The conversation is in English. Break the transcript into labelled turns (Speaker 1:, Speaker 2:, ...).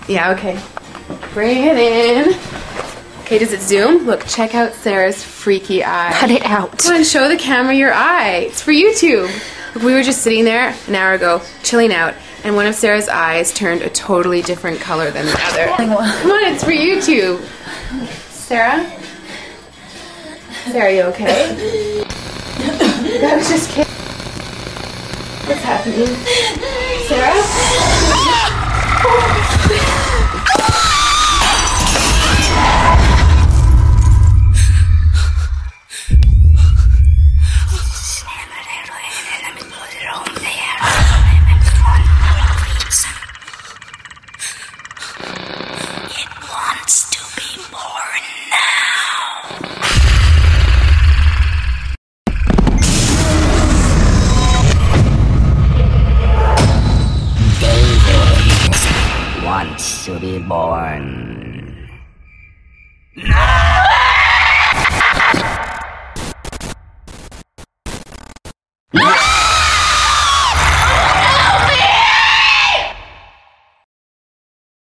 Speaker 1: Yeah, okay. Bring it in. Okay, does it zoom? Look, check out Sarah's freaky eye.
Speaker 2: Cut it out.
Speaker 1: Come on, show the camera your eye. It's for YouTube. Look, we were just sitting there an hour ago, chilling out, and one of Sarah's eyes turned a totally different color than the other. Come on, it's for YouTube. Sarah? Sarah, you okay? I was just kidding. What's happening? Sarah?
Speaker 3: It wants to be born now. David wants to be born